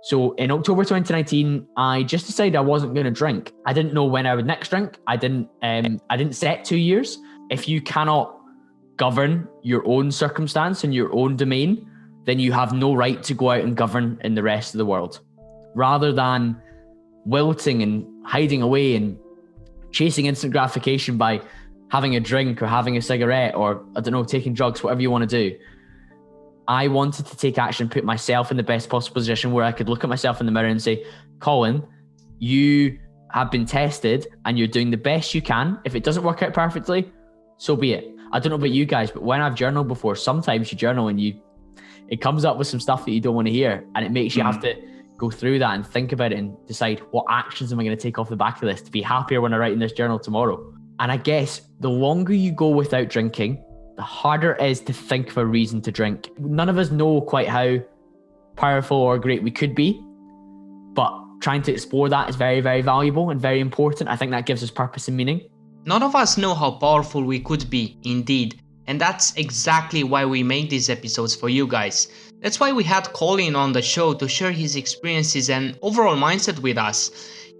So in October 2019, I just decided I wasn't going to drink. I didn't know when I would next drink. I didn't set 2 years. If you cannot govern your own circumstance and your own domain, then you have no right to go out and govern in the rest of the world. Rather than wilting and hiding away and chasing instant gratification by having a drink or having a cigarette or, I don't know, taking drugs, whatever you want to do, I wanted to take action, put myself in the best possible position where I could look at myself in the mirror and say, Colin, you have been tested and you're doing the best you can. If it doesn't work out perfectly, so be it. I don't know about you guys, but when I've journaled before, sometimes you journal and it comes up with some stuff that you don't want to hear, and it makes you have to go through that and think about it and decide, what actions am I going to take off the back of this to be happier when I write in this journal tomorrow? And I guess the longer you go without drinking, the harder it is to think of a reason to drink. None of us know quite how powerful or great we could be, but trying to explore that is very, very valuable and very important. I think that gives us purpose and meaning. None of us know how powerful we could be, indeed. And that's exactly why we make these episodes for you guys. That's why we had Colin on the show to share his experiences and overall mindset with us.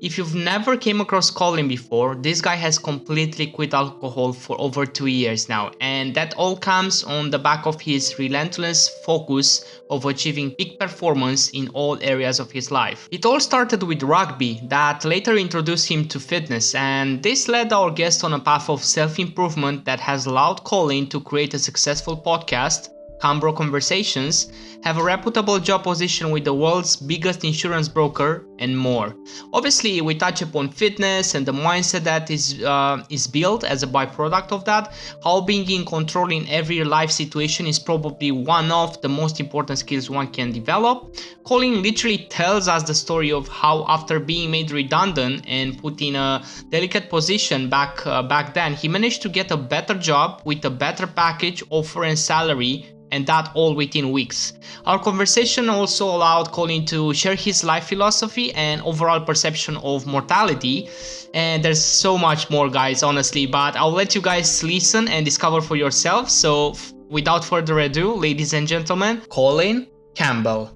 If you've never came across Colin before, this guy has completely quit alcohol for over 2 years now, and that all comes on the back of his relentless focus of achieving peak performance in all areas of his life. It all started with rugby that later introduced him to fitness, and this led our guest on a path of self-improvement that has allowed Colin to create a successful podcast, Campbell Conversations, have a reputable job position with the world's biggest insurance broker, and more. Obviously, we touch upon fitness and the mindset that is built as a byproduct of that, how being in control in every life situation is probably one of the most important skills one can develop. Colin literally tells us the story of how, after being made redundant and put in a delicate position back then, he managed to get a better job with a better package, offer and salary, and that all within weeks. Our conversation also allowed Colin to share his life philosophy and overall perception of mortality. And there's so much more, guys, honestly, but I'll let you guys listen and discover for yourself. So without further ado, ladies and gentlemen, Colin Campbell.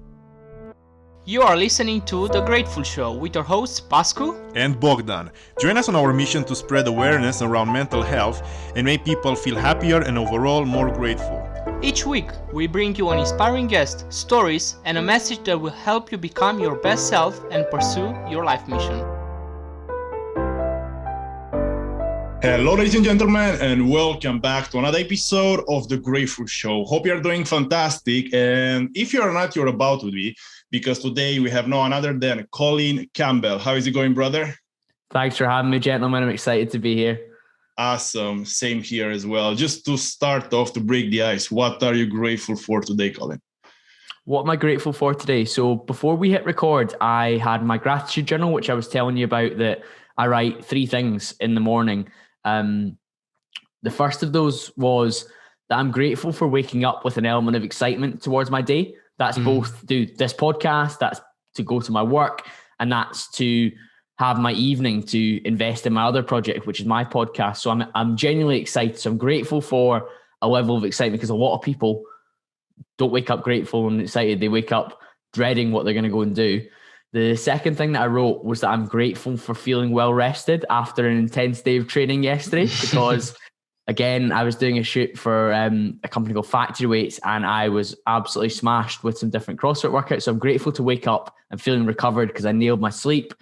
You are listening to The Grateful Show with your hosts Pascu and Bogdan. Join us on our mission to spread awareness around mental health and make people feel happier and overall more grateful. Each week, we bring you an inspiring guest, stories, and a message that will help you become your best self and pursue your life mission. Hello, ladies and gentlemen, and welcome back to another episode of The Grateful Show. Hope you are doing fantastic, and if you are not, you're about to be, because today we have no other than Colin Campbell. How is it going, brother? Thanks for having me, gentlemen. I'm excited to be here. Awesome. Same here as well. Just to start off, to break the ice, what are you grateful for today, Colin? What am I grateful for today? So before we hit record, I had my gratitude journal, which I was telling you about, that I write 3 things in the morning. The first of those was that I'm grateful for waking up with an element of excitement towards my day. That's both to do this podcast, that's to go to my work, and that's to have my evening to invest in my other project, which is my podcast. So I'm genuinely excited. So I'm grateful for a level of excitement, because a lot of people don't wake up grateful and excited. They wake up dreading what they're going to go and do. The second thing that I wrote was that I'm grateful for feeling well rested after an intense day of training yesterday, because again, I was doing a shoot for a company called Factory Weights, and I was absolutely smashed with some different CrossFit workouts. So I'm grateful to wake up and feeling recovered because I nailed my sleep.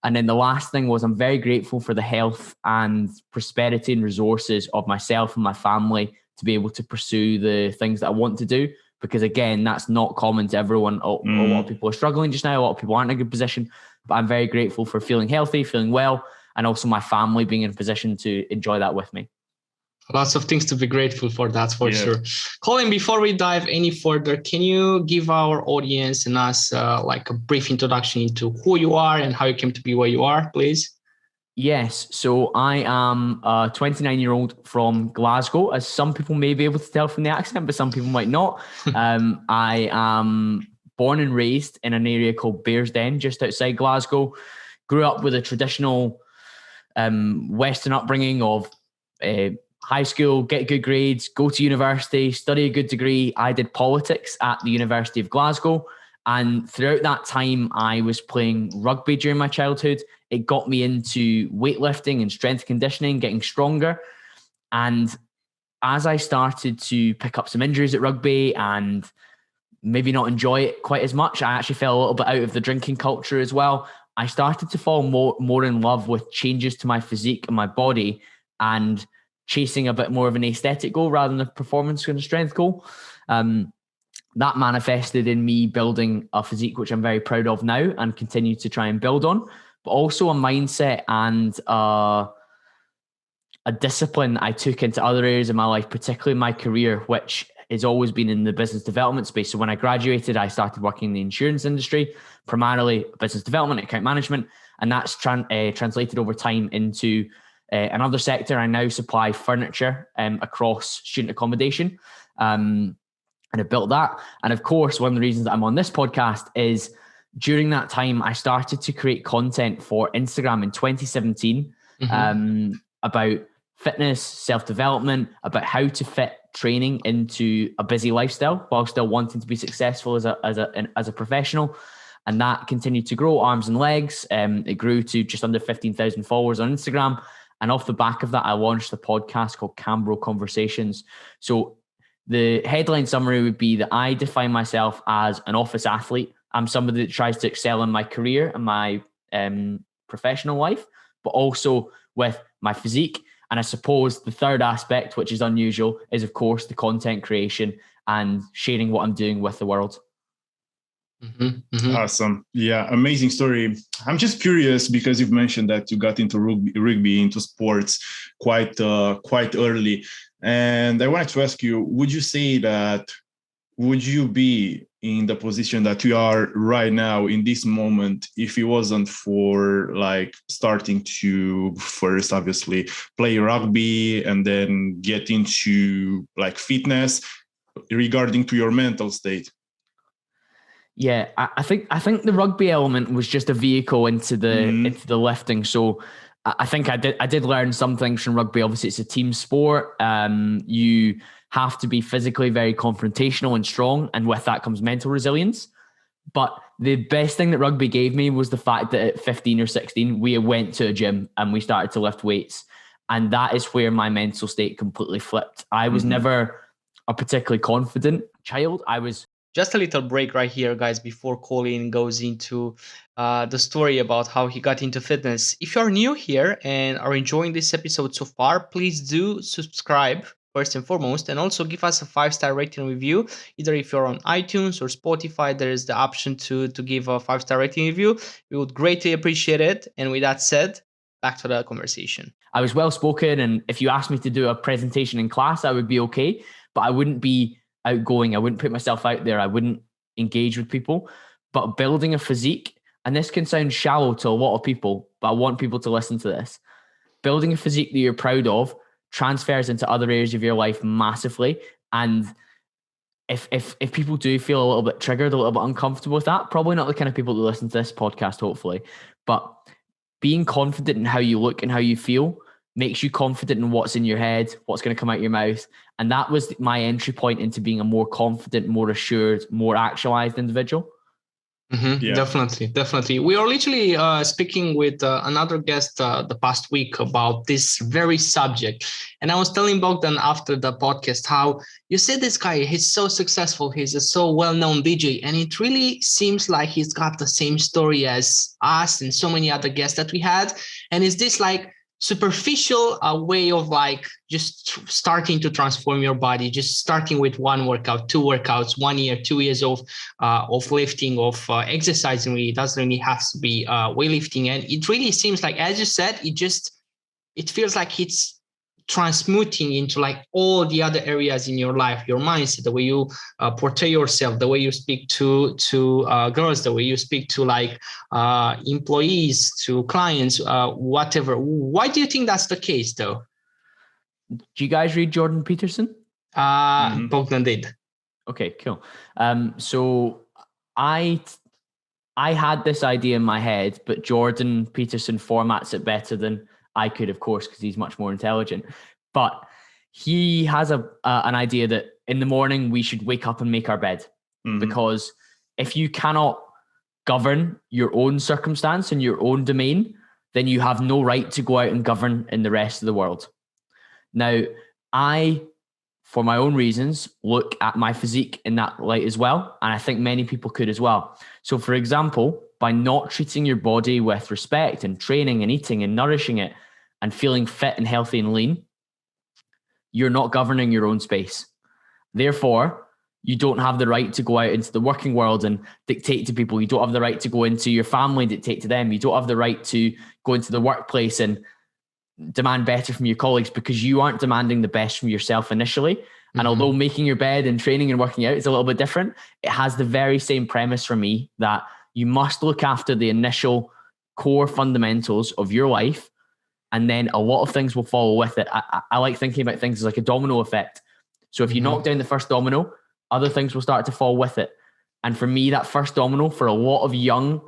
And then the last thing was I'm very grateful for the health and prosperity and resources of myself and my family to be able to pursue the things that I want to do. Because again, that's not common to everyone. A lot of people are struggling just now. A lot of people aren't in a good position. But I'm very grateful for feeling healthy, feeling well, and also my family being in a position to enjoy that with me. Lots of things to be grateful for, that's for sure. Colin, before we dive any further, can you give our audience and us like a brief introduction into who you are and how you came to be where you are, please? Yes. So I am a 29-year-old from Glasgow, as some people may be able to tell from the accent, but some people might not. I am born and raised in an area called Bearsden, just outside Glasgow. Grew up with a traditional Western upbringing of high school, get good grades, go to university, study a good degree. I did politics at the University of Glasgow. And throughout that time, I was playing rugby during my childhood. It got me into weightlifting and strength conditioning, getting stronger. And as I started to pick up some injuries at rugby and maybe not enjoy it quite as much, I actually fell a little bit out of the drinking culture as well. I started to fall more in love with changes to my physique and my body and chasing a bit more of an aesthetic goal rather than a performance and strength goal. That manifested in me building a physique, which I'm very proud of now and continue to try and build on, but also a mindset and a discipline I took into other areas of my life, particularly my career, which has always been in the business development space. So when I graduated, I started working in the insurance industry, primarily business development, account management, and that's translated over time into another sector. I now supply furniture across student accommodation. And I built that. And of course, one of the reasons that I'm on this podcast is during that time, I started to create content for Instagram in 2017 about fitness, self-development, about how to fit training into a busy lifestyle while still wanting to be successful as a professional. And that continued to grow arms and legs. It grew to just under 15,000 followers on Instagram. And off the back of that, I launched a podcast called Campbell Conversations. So the headline summary would be that I define myself as an office athlete. I'm somebody that tries to excel in my career and my professional life, but also with my physique. And I suppose the third aspect, which is unusual, is of course the content creation and sharing what I'm doing with the world. Awesome. Yeah, amazing story. I'm just curious because you've mentioned that you got into rugby, into sports quite early. And I wanted to ask you, would you be in the position that you are right now in this moment if it wasn't for like starting to first obviously play rugby and then get into like fitness regarding to your mental state? Yeah, I think the rugby element was just a vehicle into the lifting. So I think I did learn some things from rugby. Obviously, it's a team sport. You have to be physically very confrontational and strong, and with that comes mental resilience. But the best thing that rugby gave me was the fact that at 15 or 16, we went to a gym and we started to lift weights. And that is where my mental state completely flipped. I was never a particularly confident child. I was... Just a little break right here, guys, before Colin goes into the story about how he got into fitness. If you're new here and are enjoying this episode so far, please do subscribe first and foremost, and also give us a 5-star rating review. Either if you're on iTunes or Spotify, there is the option to give a 5-star rating review. We would greatly appreciate it. And with that said, back to the conversation. I was well spoken, and if you asked me to do a presentation in class, I would be okay, but I wouldn't be outgoing. I wouldn't put myself out there. I wouldn't engage with people. But building a physique, and this can sound shallow to a lot of people, but I want people to listen to this. Building a physique that you're proud of transfers into other areas of your life massively. And if people do feel a little bit triggered, a little bit uncomfortable with that, probably not the kind of people that listen to this podcast, hopefully. But being confident in how you look and how you feel makes you confident in what's in your head, what's going to come out your mouth. And that was my entry point into being a more confident, more assured, more actualized individual. Yeah. Definitely. We are literally speaking with another guest the past week about this very subject. And I was telling Bogdan after the podcast how you said this guy, he's so successful. He's a so well-known DJ. And it really seems like he's got the same story as us and so many other guests that we had. And is this like superficial way of like just starting to transform your body, just starting with one workout, 2 workouts, 1 year, 2 years of lifting, of exercising. Really, it doesn't really have to be weightlifting. And it really seems like, as you said, it feels like it's transmuting into like all the other areas in your life, your mindset, the way you portray yourself, the way you speak to girls, the way you speak to like employees, to clients, whatever. Why do you think that's the case though? Do you guys read Jordan Peterson? Bogdan did. Okay, cool. So I had this idea in my head, but Jordan Peterson formats it better than I could, of course, because he's much more intelligent. But he has an idea that in the morning we should wake up and make our bed, because if you cannot govern your own circumstance and your own domain, then you have no right to go out and govern in the rest of the world. Now, I, for my own reasons, look at my physique in that light as well. And I think many people could as well. So, for example, by not treating your body with respect and training and eating and nourishing it and feeling fit and healthy and lean, you're not governing your own space. Therefore, you don't have the right to go out into the working world and dictate to people. You don't have the right to go into your family and dictate to them. You don't have the right to go into the workplace and demand better from your colleagues, because you aren't demanding the best from yourself initially. And although making your bed and training and working out is a little bit different, it has the very same premise for me, that you must look after the initial core fundamentals of your life. And then a lot of things will follow with it. I like thinking about things as like a domino effect. So if you knock down the first domino, other things will start to fall with it. And for me, that first domino for a lot of young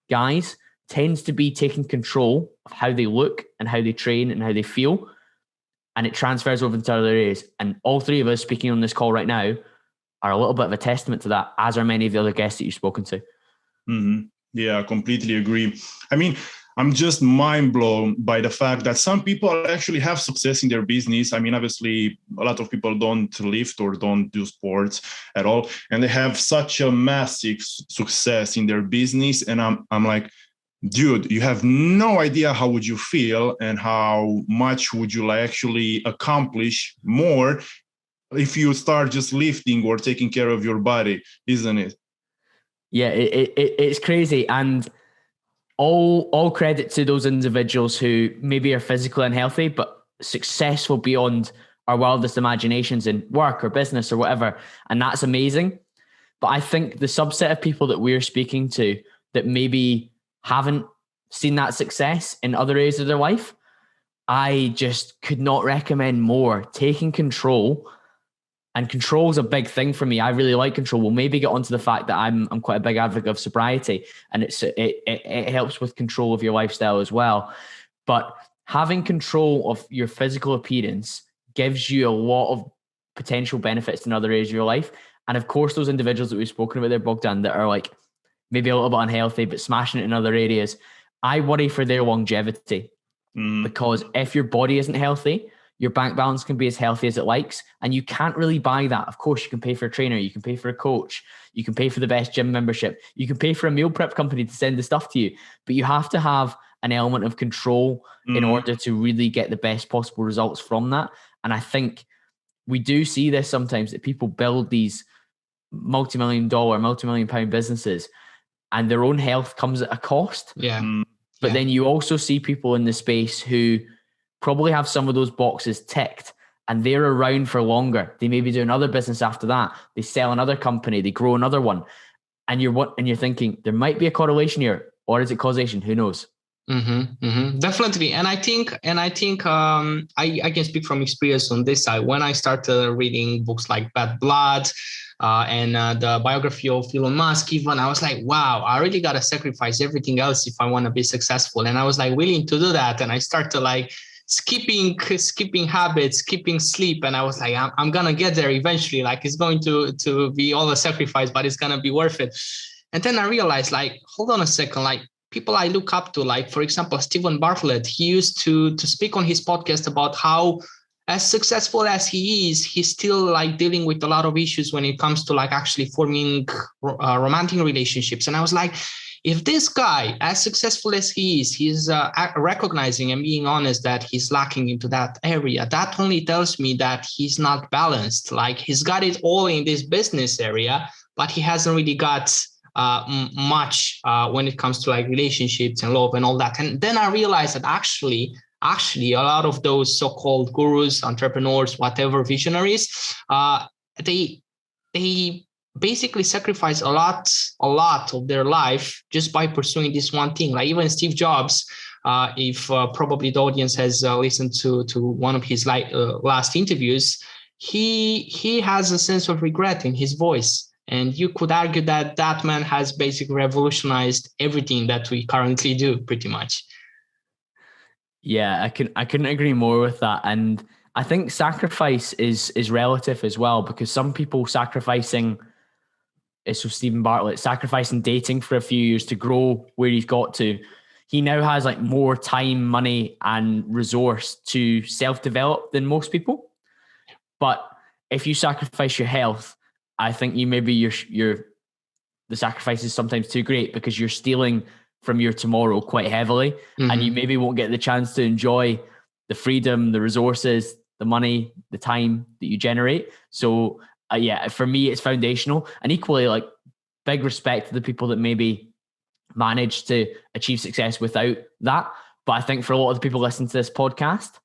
guys tends to be taking control of how they look and how they train and how they feel. And it transfers over into other areas. And all three of us speaking on this call right now are a little bit of a testament to that, as are many of the other guests that you've spoken to. Yeah, I completely agree. I mean, I'm just mind blown by the fact that some people actually have success in their business. I mean, obviously, a lot of people don't lift or don't do sports at all, and they have such a massive success in their business. And I'm like, dude, you have no idea how would you feel and how much would you actually accomplish more if you start just lifting or taking care of your body, isn't it? Yeah, it's crazy. And all credit to those individuals who maybe are physically unhealthy, but successful beyond our wildest imaginations in work or business or whatever. And that's amazing. But I think the subset of people that we're speaking to that maybe haven't seen that success in other areas of their life, I just could not recommend more taking control. And control is a big thing for me. I really like control. We'll maybe get onto the fact that I'm quite a big advocate of sobriety, and it helps with control of your lifestyle as well. But having control of your physical appearance gives you a lot of potential benefits in other areas of your life. And of course, those individuals that we've spoken about there, Bogdan, that are like maybe a little bit unhealthy, but smashing it in other areas, I worry for their longevity. Because if your body isn't healthy, your bank balance can be as healthy as it likes, and you can't really buy that. Of course, you can pay for a trainer, you can pay for a coach, you can pay for the best gym membership, you can pay for a meal prep company to send the stuff to you, but you have to have an element of control in order to really get the best possible results from that. And I think we do see this sometimes, that people build these multi-million pound businesses and their own health comes at a cost. But then you also see people in the space who probably have some of those boxes ticked and they're around for longer. They maybe do another business after that. They sell another company, they grow another one. And you're thinking there might be a correlation here, or is it causation? Who knows? Definitely. And I think I can speak from experience on this side. When I started reading books like Bad Blood and the biography of Elon Musk, even, I was like, wow, I really got to sacrifice everything else if I want to be successful. And I was like willing to do that. And I started like skipping habits, skipping sleep. And I was like, I'm going to get there eventually. Like, it's going to be all a sacrifice, but it's going to be worth it. And then I realized, like, hold on a second, like, people I look up to, like, for example, Stephen Bartlett, he used to speak on his podcast about how, as successful as he is, he's still like dealing with a lot of issues when it comes to like actually forming romantic relationships. And I was like, if this guy, as successful as he is, he's recognizing and being honest that he's lacking into that area, that only tells me that he's not balanced. Like, he's got it all in this business area, but he hasn't really got much when it comes to like relationships and love and all that. And then I realized that actually a lot of those so-called gurus, entrepreneurs, whatever, visionaries, they basically sacrifice a lot of their life just by pursuing this one thing. Like even Steve Jobs, if probably the audience has listened to one of his last interviews, he has a sense of regret in his voice. And you could argue that that man has basically revolutionized everything that we currently do, pretty much. Yeah, I couldn't agree more with that. And I think sacrifice is relative as well, because some people sacrificing so Stephen Bartlett, sacrificing dating for a few years to grow where he's got to. He now has like more time, money, and resource to self-develop than most people. But if you sacrifice your health, I think the sacrifice is sometimes too great because you're stealing from your tomorrow quite heavily, and you maybe won't get the chance to enjoy the freedom, the resources, the money, the time that you generate. So for me, it's foundational. And equally, like, big respect to the people that maybe manage to achieve success without that. But I think for a lot of the people listening to this podcast,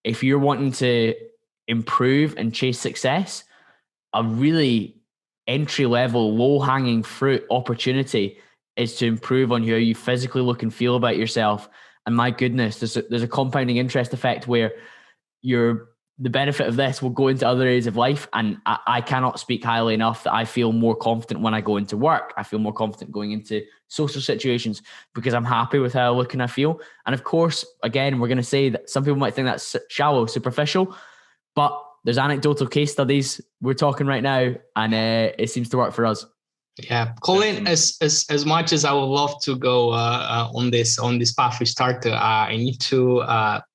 if you're wanting to improve and chase success, a really entry-level, low-hanging fruit opportunity is to improve on how you physically look and feel about yourself. And my goodness, there's a compounding interest effect where the benefit of this will go into other areas of life. And I cannot speak highly enough that I feel more confident when I go into work. I feel more confident going into social situations because I'm happy with how I look and I feel. And of course, again, we're going to say that some people might think that's shallow, superficial, but there's anecdotal case studies we're talking right now, and it seems to work for us. Yeah, Colin, as much as I would love to go on this path we started, I need to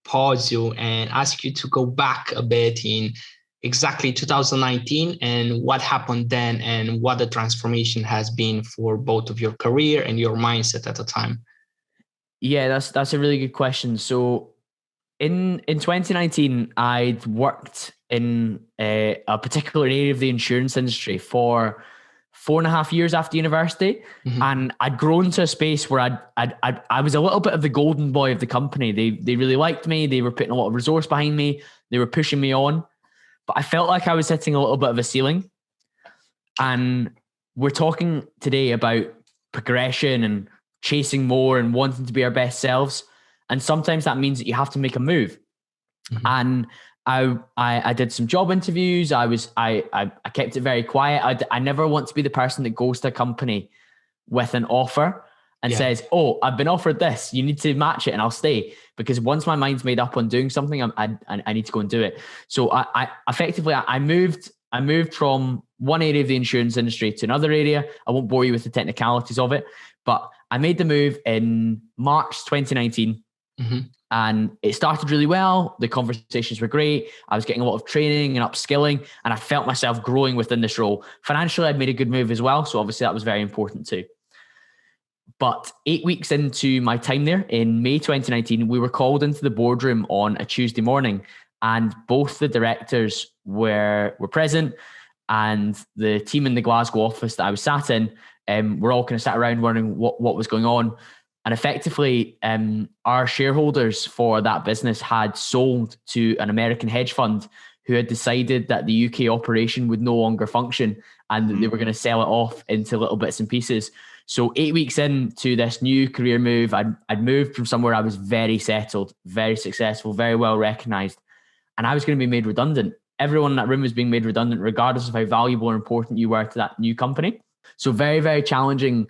pause you and ask you to go back a bit in exactly 2019 and what happened then and what the transformation has been for both of your career and your mindset at the time. Yeah, that's a really good question. So in 2019, I'd worked in a particular area of the insurance industry for 4.5 years after university. And I'd grown to a space where I was a little bit of the golden boy of the company. They really liked me. They were putting a lot of resource behind me. They were pushing me on, but I felt like I was hitting a little bit of a ceiling. And we're talking today about progression and chasing more and wanting to be our best selves. And sometimes that means that you have to make a move. And I did some job interviews. I kept it very quiet. I never want to be the person that goes to a company with an offer and says, "Oh, I've been offered this. You need to match it, and I'll stay." Because once my mind's made up on doing something, I need to go and do it. So I effectively moved from one area of the insurance industry to another area. I won't bore you with the technicalities of it, but I made the move in March 2019. And it started really well. The conversations were great. I was getting a lot of training and upskilling, and I felt myself growing within this role. Financially, I'd made a good move as well. So obviously that was very important too. But 8 weeks into my time there in May 2019, we were called into the boardroom on a Tuesday morning, and both the directors were present, and the team in the Glasgow office that I was sat in, were all kind of sat around wondering what was going on. And effectively, our shareholders for that business had sold to an American hedge fund who had decided that the UK operation would no longer function and that they were going to sell it off into little bits and pieces. So 8 weeks into this new career move, I'd moved from somewhere I was very settled, very successful, very well recognized, and I was going to be made redundant. Everyone in that room was being made redundant, regardless of how valuable or important you were to that new company. So very, very challenging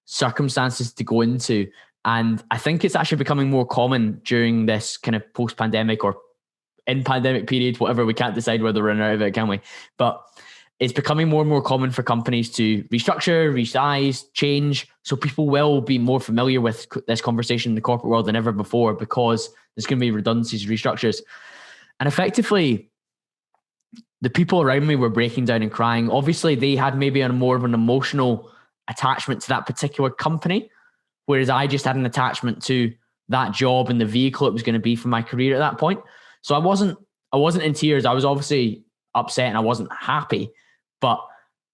circumstances to go into. And I think it's actually becoming more common during this kind of post-pandemic or in pandemic period, whatever. We can't decide whether we're in or out of it, can we? But it's becoming more and more common for companies to restructure, resize, change. So people will be more familiar with this conversation in the corporate world than ever before, because there's going to be redundancies, restructures. And effectively, the people around me were breaking down and crying. Obviously, they had maybe a more of an emotional attachment to that particular company, whereas I just had an attachment to that job and the vehicle it was going to be for my career at that point. So I wasn't in tears. I was obviously upset and I wasn't happy, but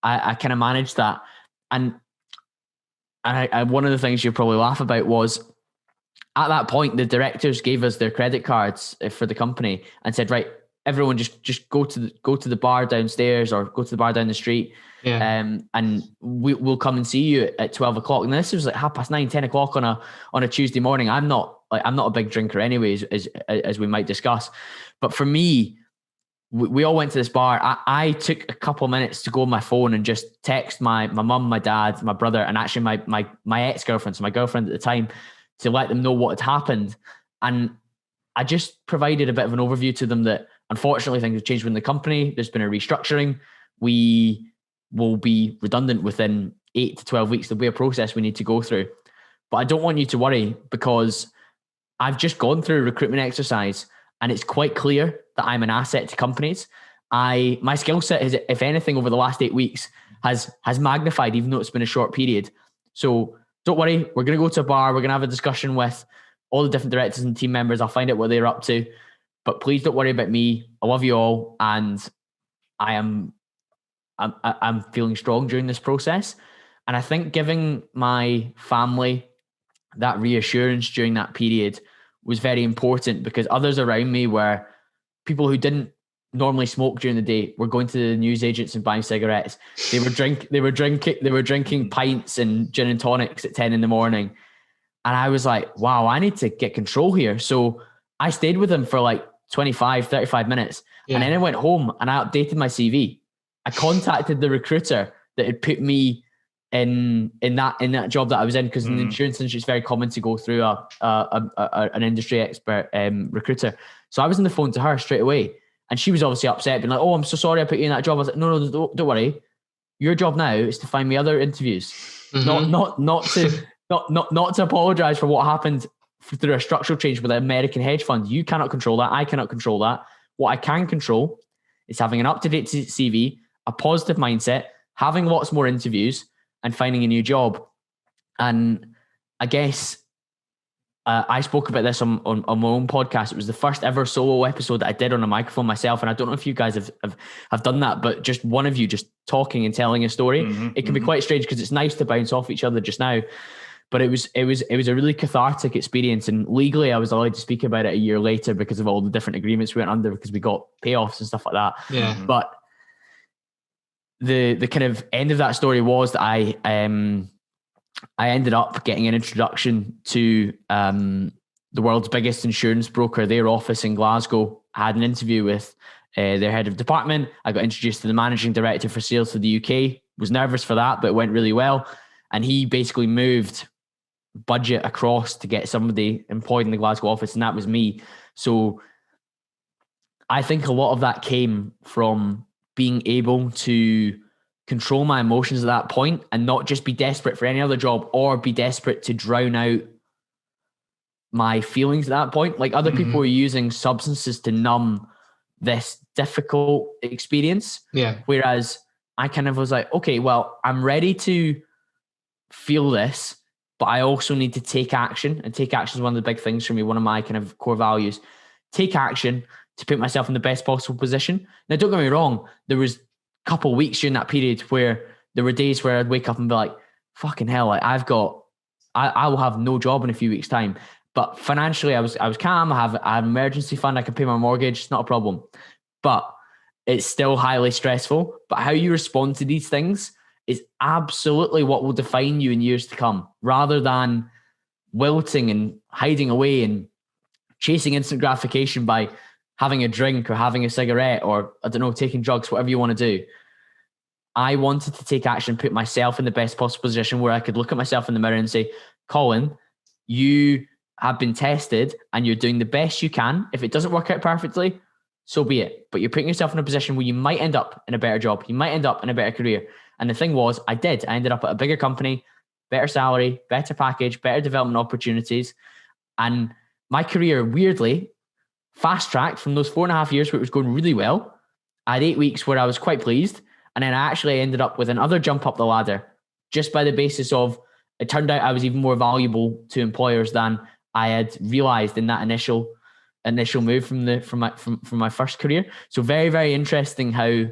I kind of managed that. And I one of the things you'll probably laugh about was, at that point, the directors gave us their credit cards for the company and said, "Right, everyone just go to the bar downstairs or go to the bar down the street. And we'll come and see you at 12 o'clock. And this was like 9:30, 10 o'clock on a Tuesday morning. I'm not a big drinker anyways, as we might discuss. But for me, we all went to this bar. I took a couple of minutes to go on my phone and just text my mum, my dad, my brother, and actually my ex-girlfriend, so my girlfriend at the time, to let them know what had happened. And I just provided a bit of an overview to them that unfortunately things have changed within the company. There's been a restructuring. We will be redundant within 8 to 12 weeks. There'll be a process we need to go through. But I don't want you to worry, because I've just gone through a recruitment exercise, and it's quite clear that I'm an asset to companies. My skill set is, if anything, over the last 8 weeks has magnified, even though it's been a short period. So don't worry, we're going to go to a bar. We're going to have a discussion with all the different directors and team members. I'll find out what they're up to. But please don't worry about me. I love you all, and I'm feeling strong during this process. And I think giving my family that reassurance during that period was very important, because others around me were people who didn't normally smoke during the day were going to the newsagents and buying cigarettes. They were drinking pints and gin and tonics at 10 in the morning. And I was like, wow, I need to get control here. So I stayed with them for like 25, 35 minutes. Yeah. And then I went home and I updated my CV. I contacted the recruiter that had put me in that job that I was in, because in the insurance industry, it's very common to go through an industry expert recruiter. So I was on the phone to her straight away, and she was obviously upset, being like, "Oh, I'm so sorry I put you in that job." I was like, "No, don't worry. Your job now is to find me other interviews, not to apologize for what happened through a structural change with an American hedge fund. You cannot control that. I cannot control that. What I can control is having an up-to-date CV, a positive mindset, having lots more interviews, and finding a new job." And I guess I spoke about this on my own podcast. It was the first ever solo episode that I did on a microphone myself. And I don't know if you guys have done that, but just one of you just talking and telling a story, it can be quite strange, because it's nice to bounce off each other just now. But it was a really cathartic experience. And legally, I was allowed to speak about it a year later because of all the different agreements we went under, because we got payoffs and stuff like that. Yeah. But the kind of end of that story was that I ended up getting an introduction to the world's biggest insurance broker, their office in Glasgow. I had an interview with their head of department. I got introduced to the managing director for sales for the UK. Was nervous for that, but it went really well. And he basically moved budget across to get somebody employed in the Glasgow office, and that was me. So I think a lot of that came from being able to control my emotions at that point and not just be desperate for any other job or be desperate to drown out my feelings at that point. Like other people were using substances to numb this difficult experience. Yeah. Whereas I kind of was like, okay, well, I'm ready to feel this, but I also need to take action. And take action is one of the big things for me. One of my kind of core values. Take action to put myself in the best possible position. Now, don't get me wrong. There was a couple of weeks during that period where there were days where I'd wake up and be like, fucking hell, like I will have no job in a few weeks' time. But financially, I was calm. I have an emergency fund. I can pay my mortgage. It's not a problem. But it's still highly stressful. But how you respond to these things is absolutely what will define you in years to come, rather than wilting and hiding away and chasing instant gratification by having a drink or having a cigarette or, I don't know, taking drugs, whatever you want to do. I wanted to take action, put myself in the best possible position where I could look at myself in the mirror and say, Colin, you have been tested and you're doing the best you can. If it doesn't work out perfectly, so be it. But you're putting yourself in a position where you might end up in a better job. You might end up in a better career. And the thing was, I did. I ended up at a bigger company, better salary, better package, better development opportunities. And my career, weirdly, fast-tracked from those 4.5 years where it was going really well. I had 8 weeks where I was quite pleased. And then I actually ended up with another jump up the ladder just by the basis of, it turned out I was even more valuable to employers than I had realized in that initial move from my first career. So very, very interesting how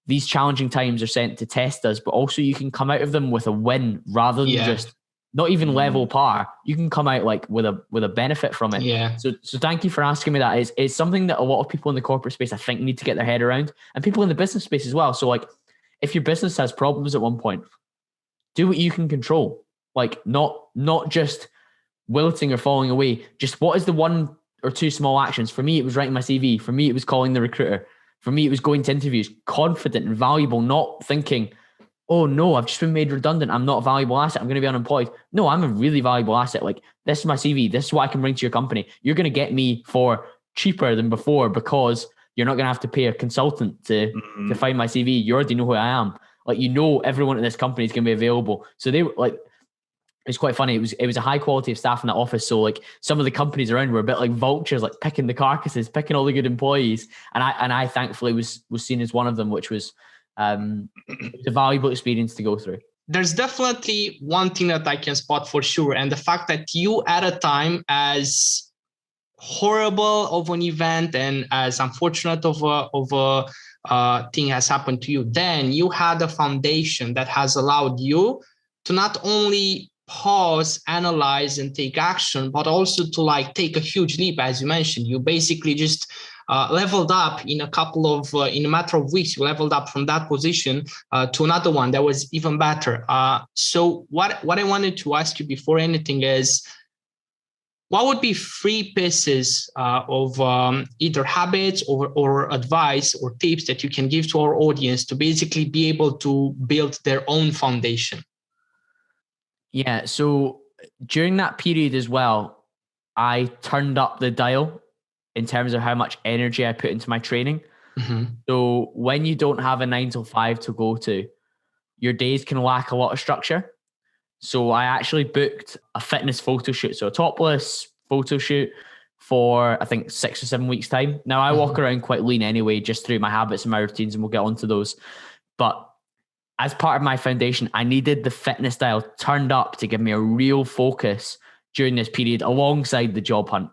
these challenging times are sent to test us, but also you can come out of them with a win rather than just not even level par. You can come out like with a benefit from it. Yeah. So thank you for asking me that. It's something that a lot of people in the corporate space, I think, need to get their head around, and people in the business space as well. So like, if your business has problems at one point, do what you can control. Like not just wilting or falling away. Just what is the 1 or 2 small actions? For me, it was writing my CV. For me, it was calling the recruiter. For me, it was going to interviews, confident and valuable, not thinking, oh no, I've just been made redundant. I'm not a valuable asset. I'm going to be unemployed. No, I'm a really valuable asset. Like, this is my CV. This is what I can bring to your company. You're going to get me for cheaper than before because you're not going to have to pay a consultant to find my CV. You already know who I am. Like, everyone in this company is going to be available. So they were like, it's quite funny. It was a high quality of staff in that office. So like some of the companies around were a bit like vultures, like picking the carcasses, picking all the good employees. And I thankfully was seen as one of them, which was it was a valuable experience to go through. There's definitely one thing that I can spot for sure. And the fact that you at a time as horrible of an event and as unfortunate of a thing has happened to you, then you had a foundation that has allowed you to not only pause, analyze, and take action, but also to like take a huge leap. As you mentioned, you basically just leveled up in a matter of weeks. You leveled up from that position to another one that was even better. So what I wanted to ask you before anything is, what would be 3 pieces of either habits or advice or tips that you can give to our audience to basically be able to build their own foundation? Yeah. So during that period as well, I turned up the dial in terms of how much energy I put into my training. Mm-hmm. So when you don't have a 9 to 5 to go to, your days can lack a lot of structure. So I actually booked a fitness photo shoot, so a topless photo shoot for I think 6 or 7 weeks time. Now I walk around quite lean anyway, just through my habits and my routines, and we'll get onto those. But as part of my foundation, I needed the fitness dial turned up to give me a real focus during this period alongside the job hunt,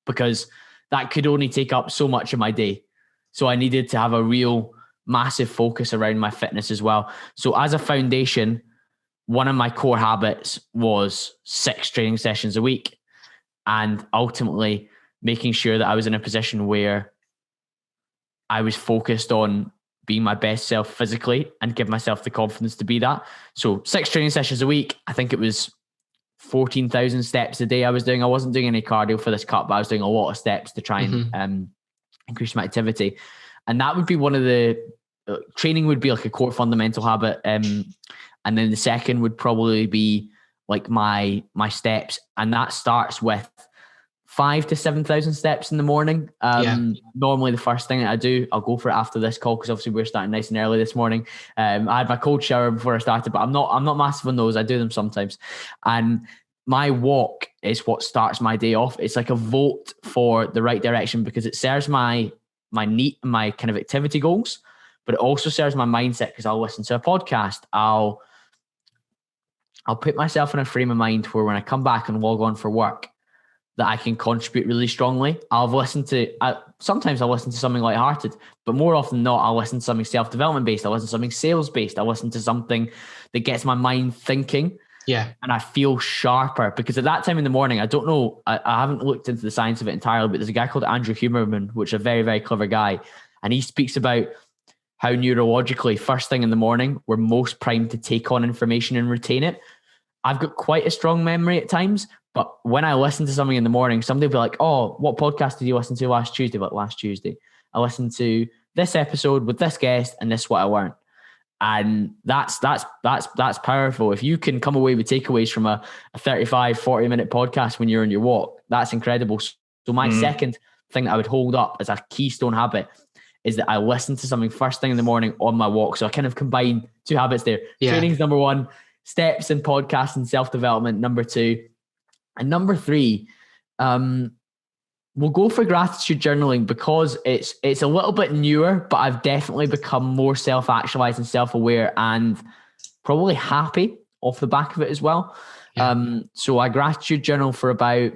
because that could only take up so much of my day. So I needed to have a real massive focus around my fitness as well. So as a foundation, one of my core habits was 6 training sessions a week, and ultimately making sure that I was in a position where I was focused on being my best self physically and give myself the confidence to be that. So 6 training sessions a week. I think it was 14,000 steps a day I was doing. I wasn't doing any cardio for this cut, but I was doing a lot of steps to try and increase my activity. And that would be one of the training would be like a core fundamental habit. And then the second would probably be like my steps. And that starts with 5,000 to 7,000 steps in the morning. Normally the first thing that I do, I'll go for it after this call, because obviously we're starting nice and early this morning. I had my cold shower before I started, but I'm not massive on those. I do them sometimes. And my walk is what starts my day off. It's like a vote for the right direction, because it serves my kind of activity goals, but it also serves my mindset, because I'll listen to a podcast. I'll put myself in a frame of mind where when I come back and log on for work, that I can contribute really strongly. Sometimes I'll listen to something lighthearted, but more often than not, I'll listen to something self-development based. I'll listen to something sales based. I'll listen to something that gets my mind thinking. Yeah. And I feel sharper, because at that time in the morning, I don't know, I haven't looked into the science of it entirely, but there's a guy called Andrew Huberman, which is a very, very clever guy. And he speaks about how neurologically, first thing in the morning, we're most primed to take on information and retain it. I've got quite a strong memory at times, but when I listen to something in the morning, somebody will be like, "Oh, what podcast did you listen to last Tuesday?" Like, last Tuesday, I listened to this episode with this guest, and this is what I learned. And that's powerful. If you can come away with takeaways from a 35, 40-minute podcast when you're on your walk, that's incredible. So my second thing that I would hold up as a keystone habit is that I listen to something first thing in the morning on my walk. So I kind of combine 2 habits there. Yeah. Training's number 1, steps and podcasts and self-development number 2. And number 3, we'll go for gratitude journaling, because it's a little bit newer, but I've definitely become more self-actualized and self-aware and probably happy off the back of it as well. Yeah. So I gratitude journal for about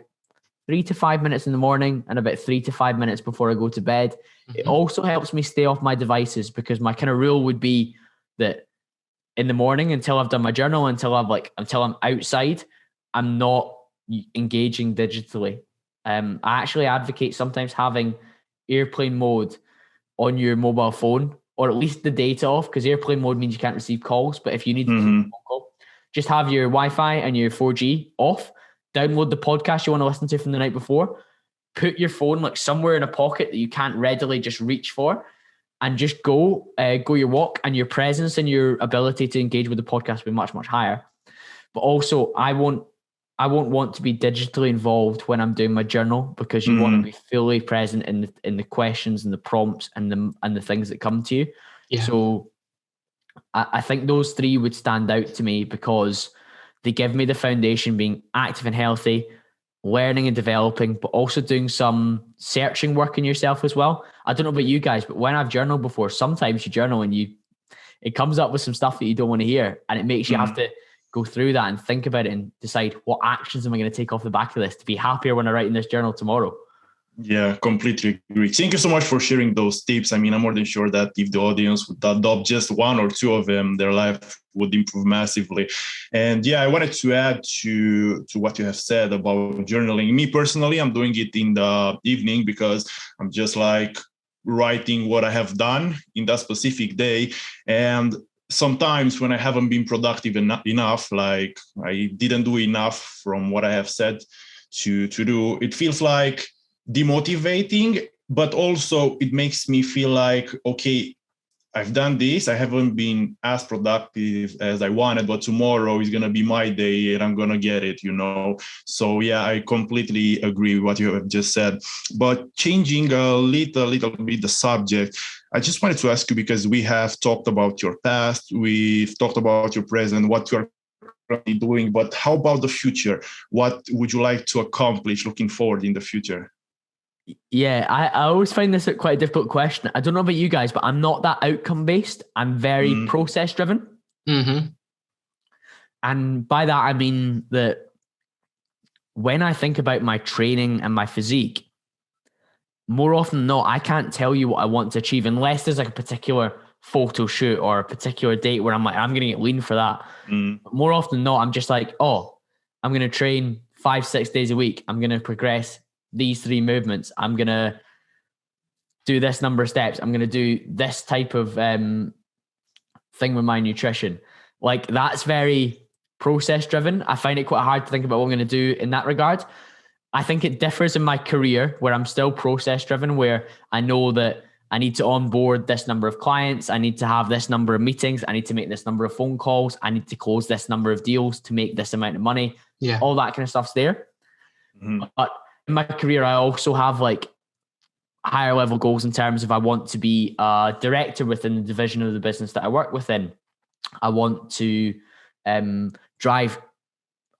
3 to 5 minutes in the morning and about 3 to 5 minutes before I go to bed. It also helps me stay off my devices, because my kind of rule would be that in the morning, until I've done my journal, until I'm outside, I'm not engaging digitally. I actually advocate sometimes having airplane mode on your mobile phone, or at least the data off, because airplane mode means you can't receive calls. But if you need to receive a phone call, just have your Wi-Fi and your 4G off, download the podcast you want to listen to from the night before, put your phone like somewhere in a pocket that you can't readily just reach for, and just go your walk, and your presence and your ability to engage with the podcast will be much, much higher. But also I won't want to be digitally involved when I'm doing my journal, because you want to be fully present in the questions and the prompts and the things that come to you. Yeah. So I think those three would stand out to me because they give me the foundation, being active and healthy, learning and developing, but also doing some searching work in yourself as well. I don't know about you guys, but when I've journaled before, sometimes you journal and it comes up with some stuff that you don't want to hear, and it makes you have to go through that and think about it and decide, what actions am I going to take off the back of this to be happier when I write in this journal tomorrow? Yeah, completely agree. Thank you so much for sharing those tips. I mean, I'm more than sure that if the audience would adopt just one or two of them, their life would improve massively. And yeah, I wanted to add to what you have said about journaling. Me personally, I'm doing it in the evening because I'm just like writing what I have done in that specific day. And sometimes when I haven't been productive enough, like I didn't do enough from what I have said to do, it feels like demotivating, but also it makes me feel like, okay, I've done this, I haven't been as productive as I wanted, but tomorrow is going to be my day and I'm going to get it, So yeah, I completely agree with what you have just said. But changing a little bit the subject, I just wanted to ask you, because we have talked about your past, we've talked about your present, what you're currently doing, but how about the future? What would you like to accomplish looking forward in the future? Yeah, I always find this quite a difficult question. I don't know about you guys, but I'm not that outcome based. I'm very process driven. Mm-hmm. And by that, I mean that when I think about my training and my physique, more often than not, I can't tell you what I want to achieve unless there's like a particular photo shoot or a particular date where I'm like, I'm going to get lean for that. More often than not, I'm just like, oh, I'm going to train 5-6 days a week. I'm going to progress these 3 movements. I'm going to do this number of steps. I'm going to do this type of thing with my nutrition. Like, that's very process driven. I find it quite hard to think about what I'm going to do in that regard. I think it differs in my career where I'm still process driven, where I know that I need to onboard this number of clients. I need to have this number of meetings. I need to make this number of phone calls. I need to close this number of deals to make this amount of money. Yeah. All that kind of stuff's there. But in my career, I also have like higher level goals in terms of I want to be a director within the division of the business that I work within. I want to drive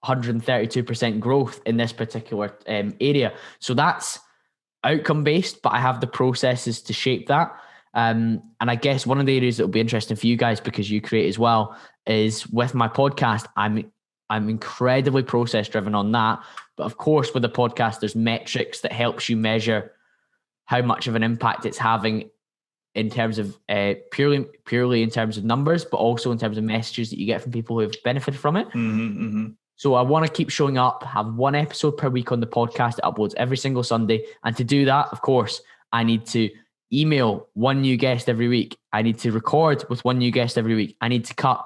132% growth in this particular area. So that's outcome based, but I have the processes to shape that. And I guess one of the areas that will be interesting for you guys, because you create as well, is with my podcast. I'm incredibly process driven on that. But of course, with the podcast, there's metrics that helps you measure how much of an impact it's having in terms of purely in terms of numbers, but also in terms of messages that you get from people who have benefited from it. So I want to keep showing up, have 1 episode per week on the podcast that uploads every single Sunday. And to do that, of course, I need to email 1 new guest every week. I need to record with 1 new guest every week. I need to cut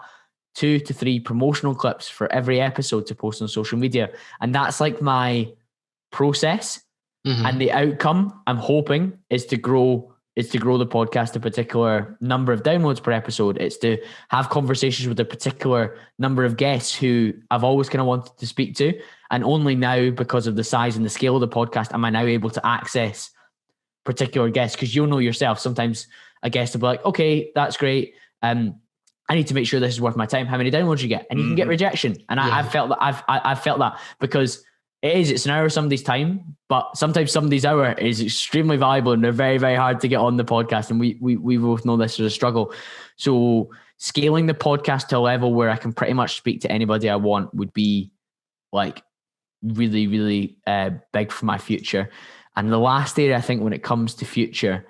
2 to 3 promotional clips for every episode to post on social media. And that's like my process. And the outcome I'm hoping is to grow the podcast a particular number of downloads per episode. It's to have conversations with a particular number of guests who I've always kind of wanted to speak to. And only now, because of the size and the scale of the podcast, am I now able to access particular guests. Because you'll know yourself, sometimes a guest will be like, okay, that's great. I need to make sure this is worth my time. How many downloads you get? And you can get rejection. And I've felt that I've felt that, because it's an hour of somebody's time, but sometimes somebody's hour is extremely valuable and they're very, very hard to get on the podcast. And we both know this is a struggle. So scaling the podcast to a level where I can pretty much speak to anybody I want would be like really, really big for my future. And the last area, I think, when it comes to future,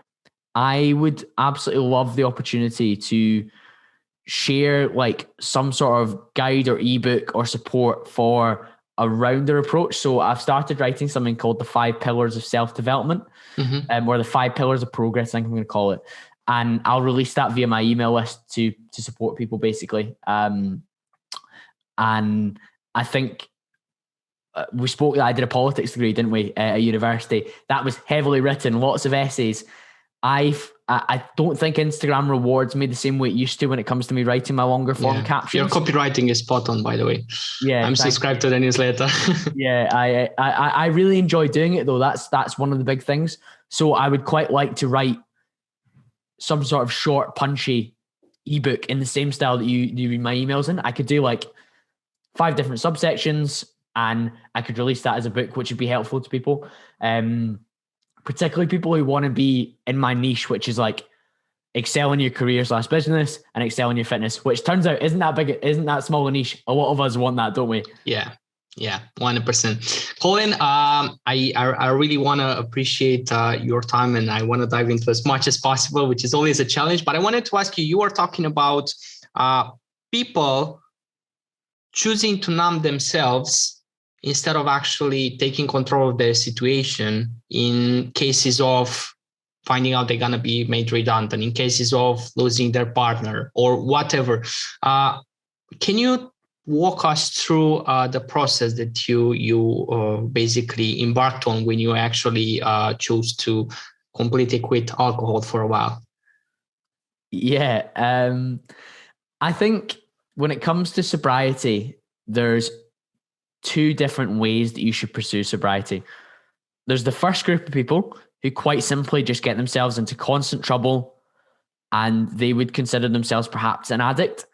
I would absolutely love the opportunity to share like some sort of guide or ebook or support for a rounder approach. So I've started writing something called the 5 pillars of self-development, or the 5 pillars of progress, I think I'm going to call it. And I'll release that via my email list to support people, basically. And I think we spoke that I did a politics degree, didn't we, at university? That was heavily written, lots of essays. I don't think Instagram rewards me the same way it used to when it comes to me writing my longer form captions. Your copywriting is spot on, by the way. Yeah, I'm subscribed to the newsletter. Yeah, I really enjoy doing it though. That's one of the big things. So I would quite like to write some sort of short, punchy ebook in the same style that you read my emails in. I could do like 5 different subsections, and I could release that as a book, which would be helpful to people. Particularly people who want to be in my niche, which is like excel in your career / business and excel in your fitness, which turns out isn't that small a niche. A lot of us want that, don't we? Yeah, 100%. Colin, I really want to appreciate your time, and I want to dive into as much as possible, which is always a challenge. But I wanted to ask you, you were talking about people choosing to numb themselves instead of actually taking control of their situation in cases of finding out they're going to be made redundant, in cases of losing their partner or whatever. Can you walk us through the process that you basically embarked on when you actually chose to completely quit alcohol for a while? Yeah. I think when it comes to sobriety, there's 2 different ways that you should pursue sobriety. There's the first group of people who quite simply just get themselves into constant trouble, and they would consider themselves perhaps an addict.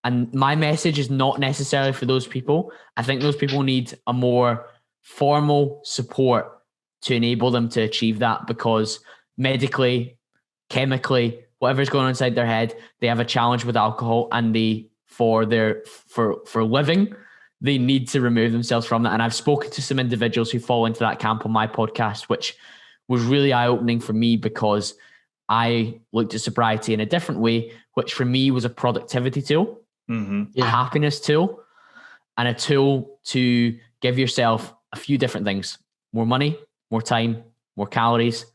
And my message is not necessarily for those people. I think those people need a more formal support to enable them to achieve that, because medically, chemically, whatever's going on inside their head, they have a challenge with alcohol, and for living, they need to remove themselves from that. And I've spoken to some individuals who fall into that camp on my podcast, which was really eye-opening for me, because I looked at sobriety in a different way, which for me was a productivity tool, a happiness tool, and a tool to give yourself a few different things: more money, more time, more calories,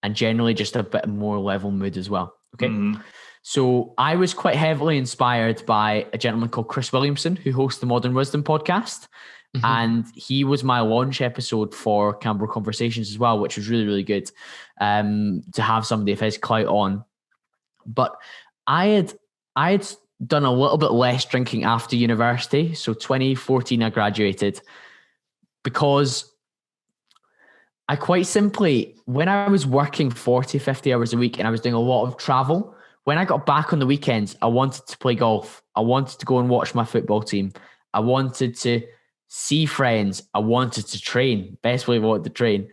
and generally just a bit more level mood as well. Okay. So I was quite heavily inspired by a gentleman called Chris Williamson, who hosts the Modern Wisdom podcast. And he was my launch episode for Campbell Conversations as well, which was really, really good to have somebody of his clout on. But I had done a little bit less drinking after university. So 2014, I graduated, because I quite simply, when I was working 40, 50 hours a week and I was doing a lot of travel, when I got back on the weekends, I wanted to play golf. I wanted to go and watch my football team. I wanted to see friends. I wanted to train. Best way I wanted to train.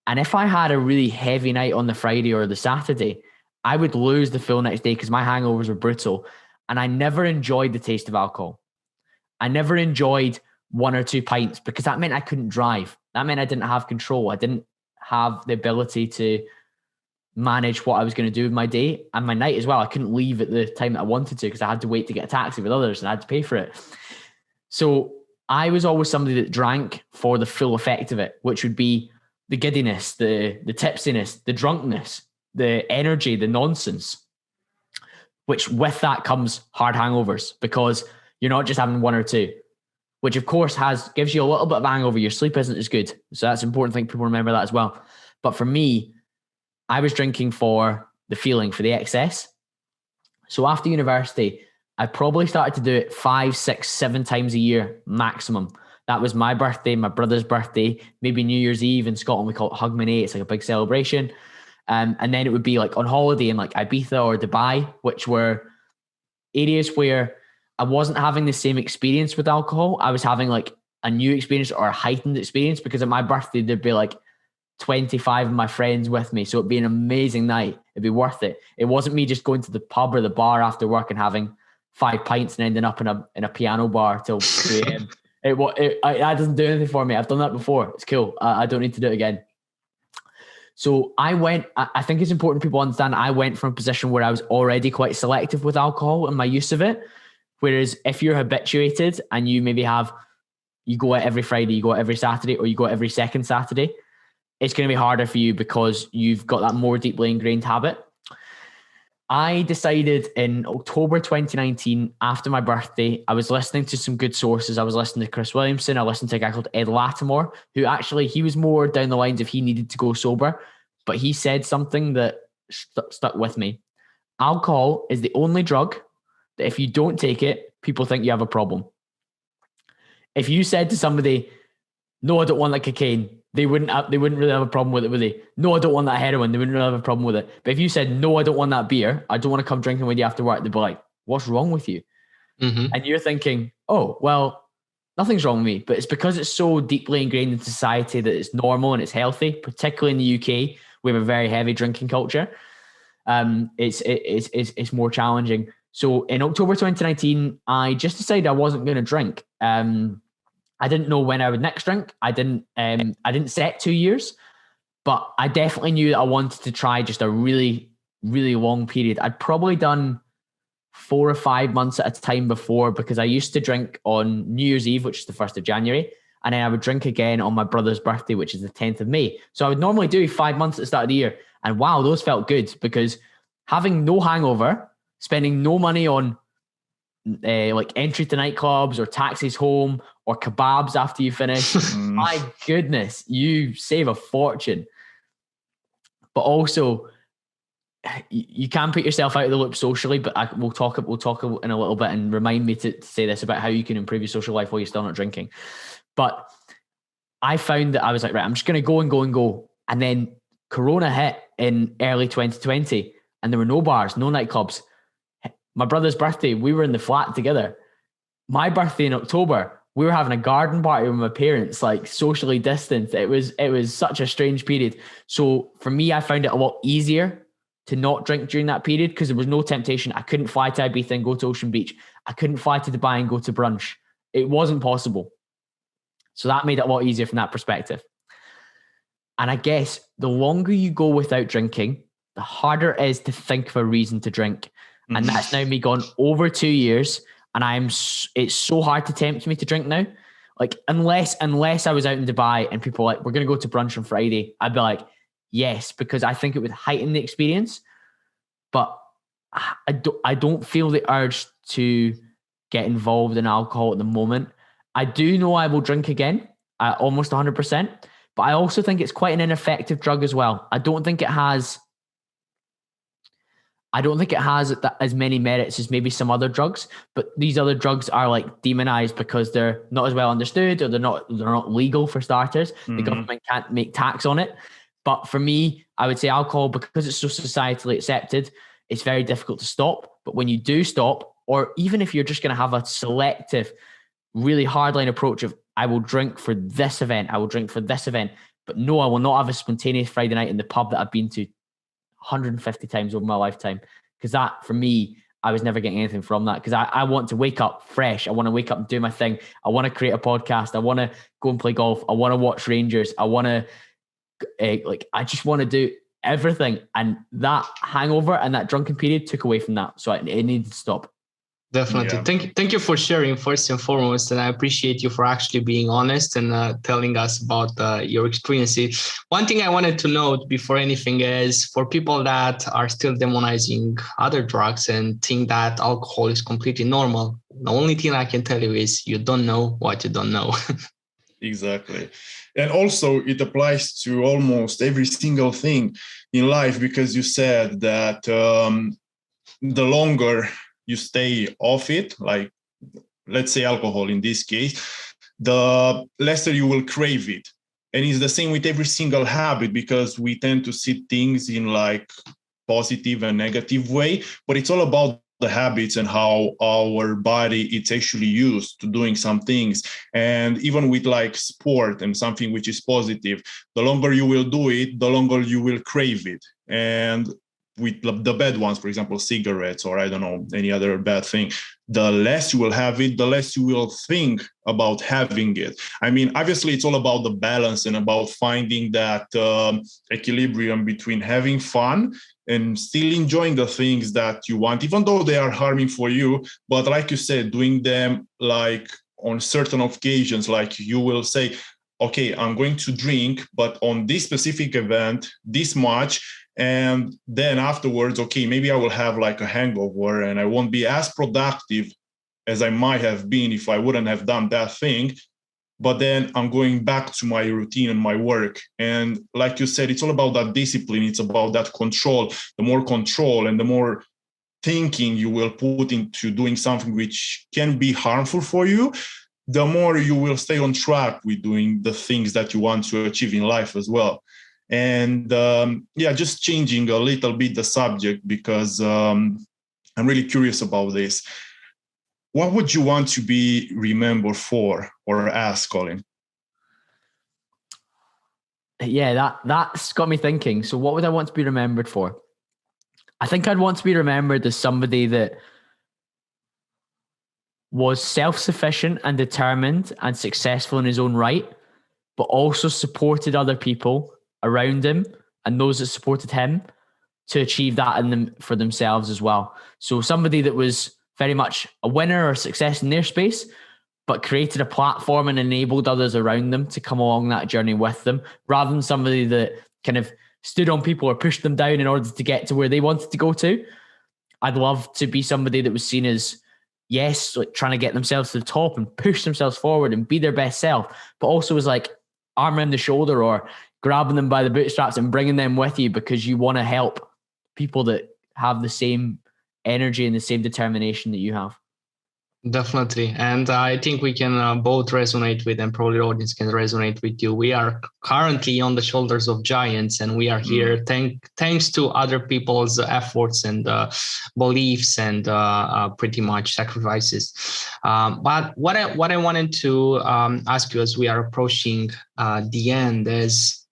And if I had a really heavy night on the Friday or the Saturday, I would lose the full next day because my hangovers were brutal. And I never enjoyed the taste of alcohol. I never enjoyed 1 or 2 pints, because that meant I couldn't drive. That meant I didn't have control. I didn't have the ability to manage what I was going to do with my day and my night as well. I couldn't leave at the time that I wanted to, because I had to wait to get a taxi with others and I had to pay for it. So I was always somebody that drank for the full effect of it, which would be the giddiness, the tipsiness, the drunkenness, the energy, the nonsense, which with that comes hard hangovers, because you're not just having 1 or 2, which of course gives you a little bit of hangover. Your sleep isn't as good. So that's an important thing. People remember that as well. But for me, I was drinking for the feeling, for the excess. So after university, I probably started to do it 5, 6, 7 times a year maximum. That was my birthday, my brother's birthday, maybe New Year's Eve. In Scotland, we call it Hogmanay. It's like a big celebration. And then it would be like on holiday in like Ibiza or Dubai, which were areas where I wasn't having the same experience with alcohol. I was having like a new experience or a heightened experience, because at my birthday, there'd be like 25 of my friends with me. So it'd be an amazing night. It'd be worth it. It wasn't me just going to the pub or the bar after work and having 5 pints and ending up in a piano bar till 3 a.m. That doesn't do anything for me. I've done that before. It's cool. I don't need to do it again. So I think it's important people understand, I went from a position where I was already quite selective with alcohol and my use of it. Whereas if you're habituated and you maybe you go out every Friday, you go out every Saturday, or you go out every second Saturday, it's going to be harder for you because you've got that more deeply ingrained habit. I decided in October 2019, after my birthday, I was listening to some good sources. I was listening to Chris Williamson. I listened to a guy called Ed Latimore, who actually, he was more down the lines of he needed to go sober, but he said something that stuck with me. Alcohol is the only drug that if you don't take it, people think you have a problem. If you said to somebody, no, I don't want like cocaine, they wouldn't really have a problem with it, would they? No, I don't want that heroin. They wouldn't really have a problem with it. But if you said, no, I don't want that beer, I don't want to come drinking with you after work, they'd be like, what's wrong with you? Mm-hmm. And you're thinking, oh, well, nothing's wrong with me. But it's because it's so deeply ingrained in society that it's normal and it's healthy, particularly in the UK. We have a very heavy drinking culture. It's more challenging. So in October 2019, I just decided I wasn't going to drink. I didn't know when I would next drink. I didn't set 2 years, but I definitely knew that I wanted to try just a really, really long period. I'd probably done 4 or 5 months at a time before, because I used to drink on New Year's Eve, which is the 1st of January. And then I would drink again on my brother's birthday, which is the 10th of May. So I would normally do 5 months at the start of the year. And wow, those felt good, because having no hangover, spending no money on like entry to nightclubs or taxis home or kebabs after you finish, my goodness, you save a fortune. But also, you can put yourself out of the loop socially, but we'll talk in a little bit, and remind me to say this about how you can improve your social life while you're still not drinking. But I found that I was like, right, I'm just going to go and go and go. And then Corona hit in early 2020, and there were no bars, no nightclubs. My brother's birthday, we were in the flat together. My birthday in October, we were having a garden party with my parents, like socially distanced. It was such a strange period. So for me, I found it a lot easier to not drink during that period, because there was no temptation. I couldn't fly to Ibiza and go to Ocean Beach. I couldn't fly to Dubai and go to brunch. It wasn't possible. So that made it a lot easier from that perspective. And I guess the longer you go without drinking, the harder it is to think of a reason to drink. And that's now me gone over 2 years, and it's so hard to tempt me to drink now. Like, unless I was out in Dubai and people were like, we're going to go to brunch on Friday, I'd be like, yes, because I think it would heighten the experience. But I don't feel the urge to get involved in alcohol at the moment. I do know I will drink again, almost 100%. But I also think it's quite an ineffective drug as well. I don't think it has as many merits as maybe some other drugs, but these other drugs are like demonized because they're not as well understood, or they're not legal for starters. The government can't make tax on it. But for me, I would say alcohol, because it's so societally accepted, it's very difficult to stop. But when you do stop, or even if you're just going to have a selective, really hardline approach of, I will drink for this event, but no, I will not have a spontaneous Friday night in the pub that I've been to 150 times over my lifetime, because that, for me, I was never getting anything from that, because I want to wake up fresh. I want to wake up and do my thing. I want to create a podcast. I want to go and play golf. I want to watch Rangers. I want to I just want to do everything. And that hangover and that drunken period took away from that. So it needed to stop. Definitely. Yeah. Thank you for sharing, first and foremost. And I appreciate you for actually being honest and telling us about your experiences. One thing I wanted to note before anything is, for people that are still demonizing other drugs and think that alcohol is completely normal, the only thing I can tell you is you don't know what you don't know. Exactly. And also it applies to almost every single thing in life, because you said that the longer you stay off it, like let's say alcohol in this case, the lesser you will crave it. And it's the same with every single habit, because we tend to see things in like positive and negative way, but it's all about the habits and how our body it's actually used to doing some things. And even with like sport and something which is positive, the longer you will do it, the longer you will crave it. And with the bad ones, for example, cigarettes, or I don't know, any other bad thing, the less you will have it, the less you will think about having it. I mean, obviously it's all about the balance and about finding that equilibrium between having fun and still enjoying the things that you want, even though they are harming for you. But like you said, doing them like on certain occasions, like you will say, okay, I'm going to drink, but on this specific event, this much. And then afterwards, okay, maybe I will have like a hangover and I won't be as productive as I might have been if I wouldn't have done that thing. But then I'm going back to my routine and my work. And like you said, it's all about that discipline. It's about that control. The more control and the more thinking you will put into doing something which can be harmful for you, the more you will stay on track with doing the things that you want to achieve in life as well. And just changing a little bit the subject, because I'm really curious about this. What would you want to be remembered for or as, Colin? Yeah, that's got me thinking. So what would I want to be remembered for? I think I'd want to be remembered as somebody that was self-sufficient and determined and successful in his own right, but also supported other people around him and those that supported him to achieve that in them for themselves as well. So somebody that was very much a winner or success in their space, but created a platform and enabled others around them to come along that journey with them, rather than somebody that kind of stood on people or pushed them down in order to get to where they wanted to go to. I'd love to be somebody that was seen as, yes, like trying to get themselves to the top and push themselves forward and be their best self, but also was like arm around the shoulder or grabbing them by the bootstraps and bringing them with you because you want to help people that have the same energy and the same determination that you have. Definitely. And I think we can both resonate with, and probably the audience can resonate with you. We are currently on the shoulders of giants, and we are here thanks to other people's efforts and beliefs and pretty much sacrifices. But what I wanted to ask you as we are approaching the end is,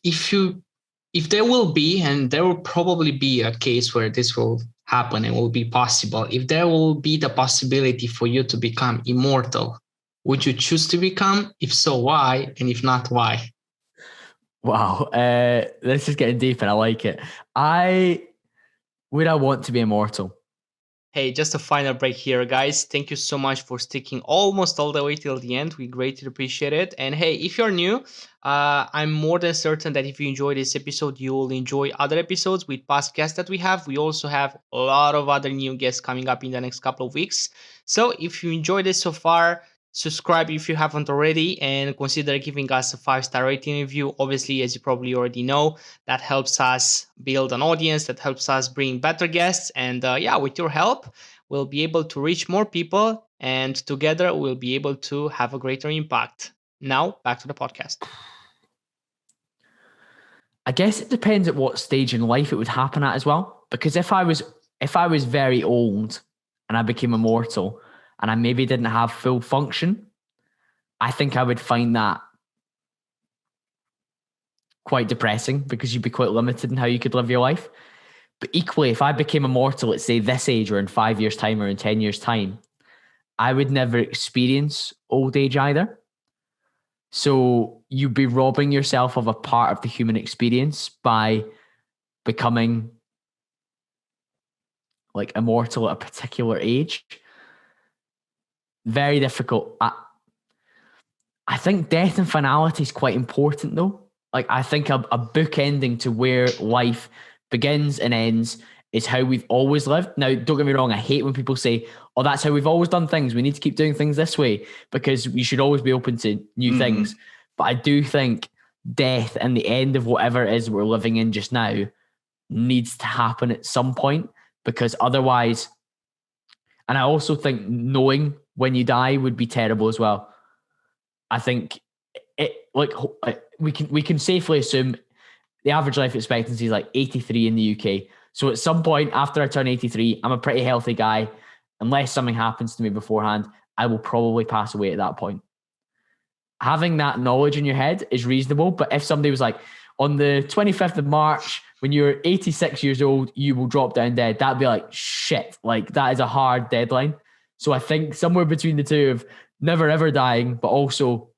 if there will be, and there will probably be a case where this will happen and will be possible, if there will be the possibility for you to become immortal, would you choose to become? If so, why? And if not, why? Wow, this is getting deep and I like it. I want to be immortal. Hey, just a final break here, guys. Thank you so much for sticking almost all the way till the end. We greatly appreciate it. And hey, if you're new, I'm more than certain that if you enjoy this episode, you will enjoy other episodes with past guests that we have. We also have a lot of other new guests coming up in the next couple of weeks. So if you enjoyed this so far, subscribe if you haven't already, and consider giving us a 5-star rating review. Obviously, as you probably already know, that helps us build an audience, that helps us bring better guests. And with your help, we'll be able to reach more people, and together we'll be able to have a greater impact. Now, back to the podcast. I guess it depends at what stage in life it would happen at as well. Because if I was very old and I became immortal, and I maybe didn't have full function, I think I would find that quite depressing, because you'd be quite limited in how you could live your life. But equally, if I became immortal at, say, this age, or in 5 years' time, or in 10 years' time, I would never experience old age either. So you'd be robbing yourself of a part of the human experience by becoming like immortal at a particular age. Very difficult. I think death and finality is quite important, though. Like, I think a book ending to where life begins and ends is how we've always lived. Now, don't get me wrong, I hate when people say, oh, that's how we've always done things. We need to keep doing things this way, because we should always be open to new things. But I do think death and the end of whatever it is we're living in just now needs to happen at some point, because otherwise, and I also think knowing when you die would be terrible as well. I think we can safely assume the average life expectancy is like 83 in the UK. So at some point after I turn 83, I'm a pretty healthy guy. Unless something happens to me beforehand, I will probably pass away at that point. Having that knowledge in your head is reasonable. But if somebody was like, on the 25th of March, when you're 86 years old, you will drop down dead, that'd be like, shit, like that is a hard deadline. So I think somewhere between the two of never ever dying, but also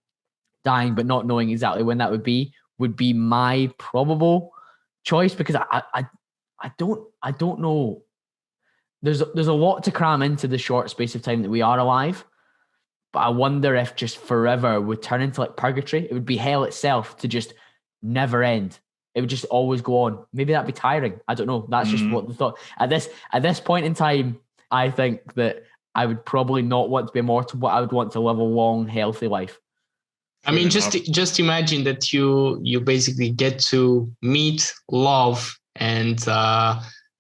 dying, but not knowing exactly when that would be my probable choice, because I don't know. There's a lot to cram into the short space of time that we are alive, but I wonder if just forever would turn into like purgatory. It would be hell itself to just never end. It would just always go on. Maybe that'd be tiring. I don't know. That's just what the thought. At this point in time, I think that I would probably not want to be immortal, but I would want to live a long, healthy life. I mean, just imagine that you basically get to meet, love, and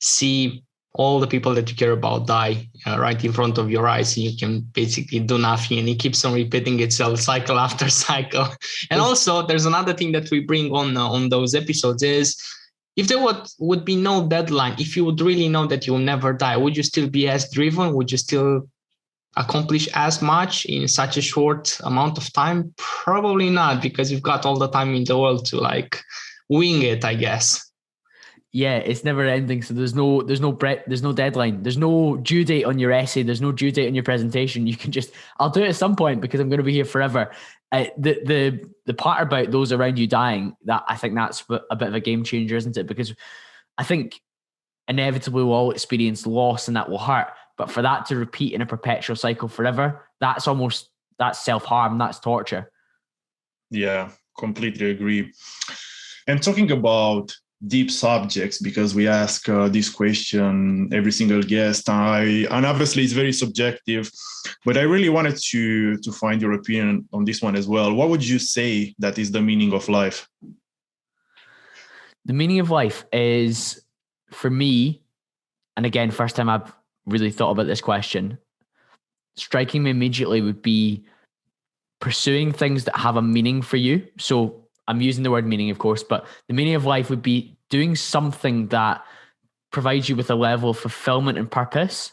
see all the people that you care about die right in front of your eyes. You can basically do nothing, and it keeps on repeating itself cycle after cycle. And also, there's another thing that we bring on those episodes is, if there would be no deadline, if you would really know that you'll never die, would you still be as driven? Would you still accomplish as much in such a short amount of time? Probably not, because you've got all the time in the world to like wing it, I guess. Yeah, it's never ending. So there's no deadline. There's no due date on your essay. There's no due date on your presentation. You can just, I'll do it at some point because I'm going to be here forever. The part about those around you dying, that I think that's a bit of a game changer, isn't it? Because I think inevitably we'll all experience loss and that will hurt. But for that to repeat in a perpetual cycle forever, that's self-harm, that's torture. Yeah, completely agree. And talking about deep subjects, because we ask this question every single guest, and obviously it's very subjective, but I really wanted to find your opinion on this one as well. What would you say that is the meaning of life? The meaning of life is, for me, and again, first time I've really thought about this question, striking me immediately would be pursuing things that have a meaning for you. So I'm using the word meaning, of course, but the meaning of life would be doing something that provides you with a level of fulfillment and purpose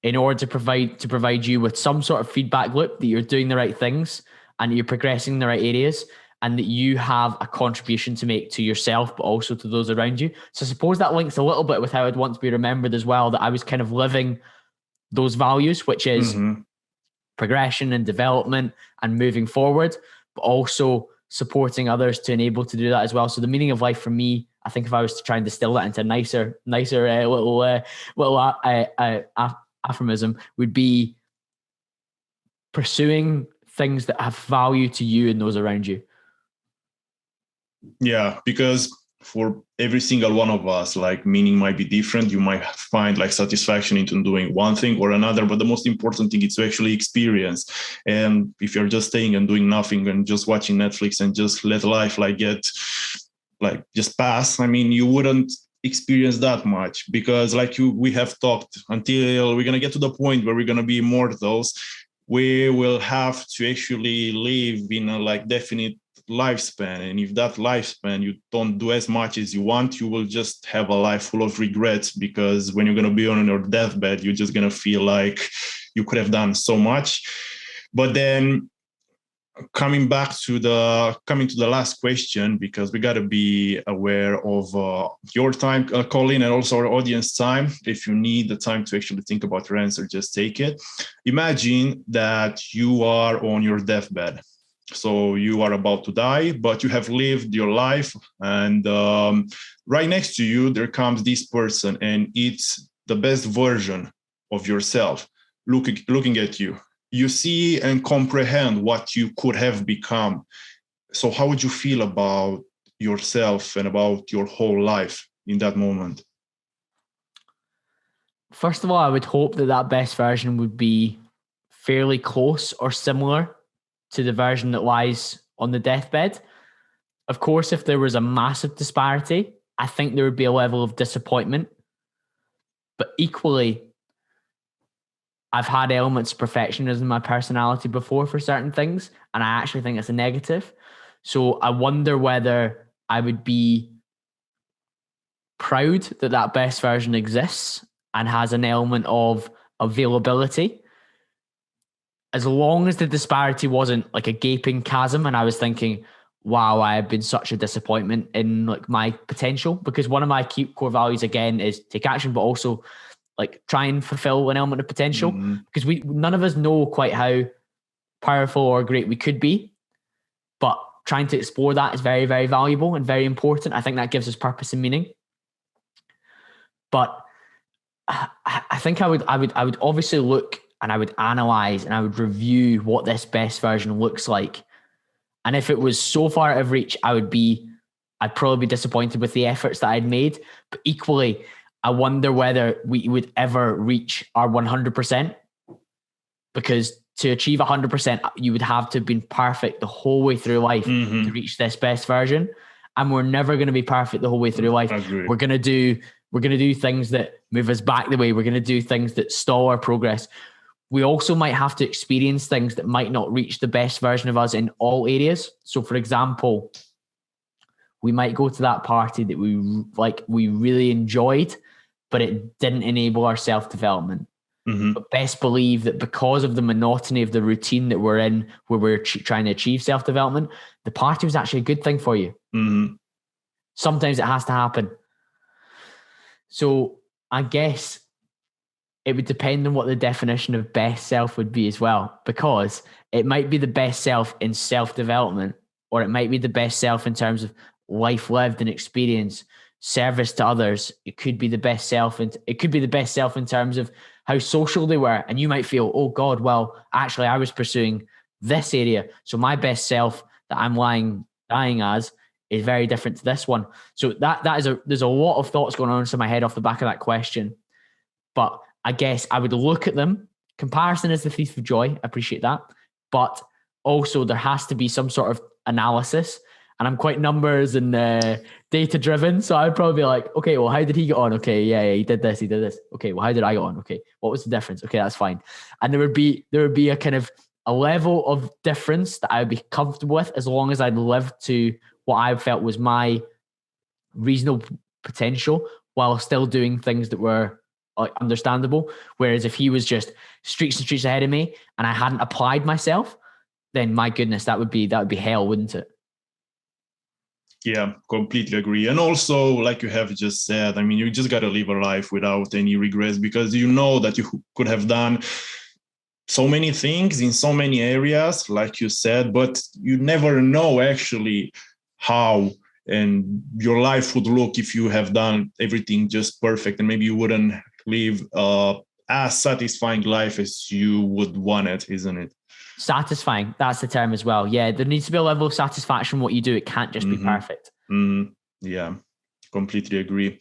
in order to provide you with some sort of feedback loop that you're doing the right things and you're progressing in the right areas and that you have a contribution to make to yourself, but also to those around you. So I suppose that links a little bit with how I'd want to be remembered as well, that I was kind of living those values, which is progression and development and moving forward, but also supporting others to enable to do that as well. So the meaning of life for me, I think if I was to try and distill that into a nicer little aphorism, would be pursuing things that have value to you and those around you. Yeah, because for every single one of us, like meaning might be different. You might find like satisfaction into doing one thing or another, but the most important thing is to actually experience. And if you're just staying and doing nothing and just watching Netflix and just let life just pass, I mean, you wouldn't experience that much, because we have talked, until we're going to get to the point where we're going to be immortals, we will have to actually live in a definite lifespan. And if that lifespan you don't do as much as you want, you will just have a life full of regrets, because when you're going to be on your deathbed, you're just going to feel like you could have done so much. But then coming to the last question, because we got to be aware of your time, Colin, and also our audience time. If you need the time to actually think about your answer, just take it. Imagine that you are on your deathbed. So you are about to die, but you have lived your life, and right next to you, there comes this person, and it's the best version of yourself looking at you. You see and comprehend what you could have become. So how would you feel about yourself and about your whole life in that moment? First of all, I would hope that best version would be fairly close or similar to the version that lies on the deathbed. Of course, if there was a massive disparity, I think there would be a level of disappointment. But equally, I've had elements of perfectionism in my personality before for certain things, and I actually think it's a negative. So I wonder whether I would be proud that best version exists and has an element of availability, as long as the disparity wasn't like a gaping chasm and I was thinking, wow, I have been such a disappointment in my potential. Because one of my key core values, again, is take action, but also try and fulfill an element of potential. Because none of us know quite how powerful or great we could be, but trying to explore that is very, very valuable and very important. I think that gives us purpose and meaning. But I think I would obviously look and I would analyze and I would review what this best version looks like. And if it was so far out of reach, I'd probably be disappointed with the efforts that I'd made. But equally, I wonder whether we would ever reach our 100%, because to achieve 100%, you would have to have been perfect the whole way through life to reach this best version. And we're never going to be perfect the whole way through life. We're going to do We're going to do things that move us back the way. We're going to do things that stall our progress. We also might have to experience things that might not reach the best version of us in all areas. So, for example, we might go to that party that we really enjoyed, but it didn't enable our self-development. Mm-hmm. But best believe that because of the monotony of the routine that we're in, where we're trying to achieve self-development, the party was actually a good thing for you. Mm-hmm. Sometimes it has to happen. So I guess it would depend on what the definition of best self would be as well, because it might be the best self in self-development, or it might be the best self in terms of life lived and experience, service to others. It could be the best self, and it could be the best self in terms of how social they were. And you might feel, oh God, well, actually I was pursuing this area, so my best self that I'm dying as is very different to this one. So there's a lot of thoughts going on inside my head off the back of that question. But I guess I would look at them. Comparison is the thief of joy. I appreciate that. But also there has to be some sort of analysis. And I'm quite numbers and data driven. So I'd probably be like, okay, well, how did he get on? Okay, yeah, he did this. Okay, well, how did I get on? Okay, what was the difference? Okay, that's fine. And there would be a kind of a level of difference that I would be comfortable with, as long as I'd lived to what I felt was my reasonable potential, while still doing things that were understandable. Whereas if he was just streets and streets ahead of me and I hadn't applied myself, then my goodness, that would be hell, wouldn't it? Yeah, completely agree. And also, like you have just said, I mean, you just got to live a life without any regrets, because you know that you could have done so many things in so many areas, like you said, but you never know actually how and your life would look if you have done everything just perfect, and maybe you wouldn't live as satisfying life as you would want it, isn't it? Satisfying, that's the term as well. Yeah, there needs to be a level of satisfaction in what you do. It can't just be perfect. Yeah, completely agree.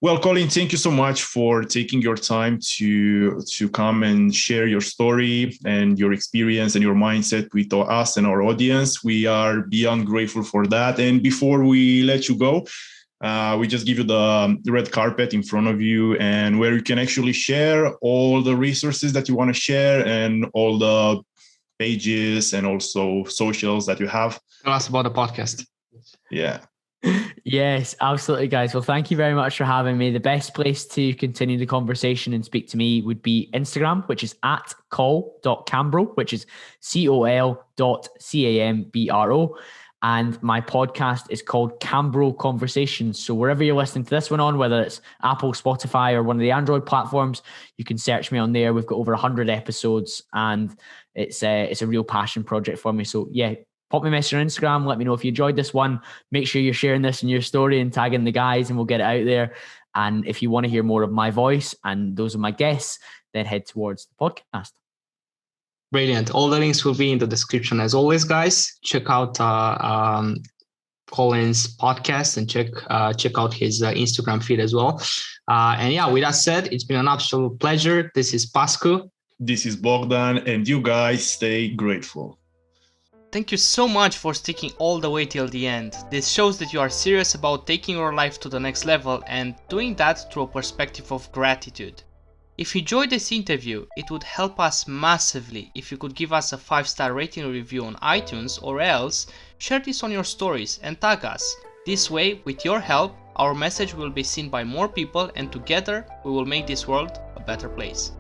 Well, Colin, thank you so much for taking your time to come and share your story and your experience and your mindset with us and our audience. We are beyond grateful for that. And before we let you go, we just give you the red carpet in front of you, and where you can actually share all the resources that you want to share and all the pages and also socials that you have. Tell us about the podcast. Yeah. Yes, absolutely, guys. Well, thank you very much for having me. The best place to continue the conversation and speak to me would be Instagram, which is at col.campbell, which is col.cambro. And my podcast is called Campbell Conversations. So wherever you're listening to this one on, whether it's Apple, Spotify, or one of the Android platforms, you can search me on there. We've got over 100 episodes, and it's a real passion project for me. So yeah, pop me a message on Instagram. Let me know if you enjoyed this one. Make sure you're sharing this in your story and tagging the guys, and we'll get it out there. And if you want to hear more of my voice and those of my guests, then head towards the podcast. Brilliant. All the links will be in the description as always, guys. Check out Colin's podcast and check out his Instagram feed as well. And yeah, with that said, it's been an absolute pleasure. This is Pascu. This is Bogdan, and you guys stay grateful. Thank you so much for sticking all the way till the end. This shows that you are serious about taking your life to the next level and doing that through a perspective of gratitude. If you enjoyed this interview, it would help us massively if you could give us a 5-star rating or review on iTunes, or else share this on your stories and tag us. This way, with your help, our message will be seen by more people, and together we will make this world a better place.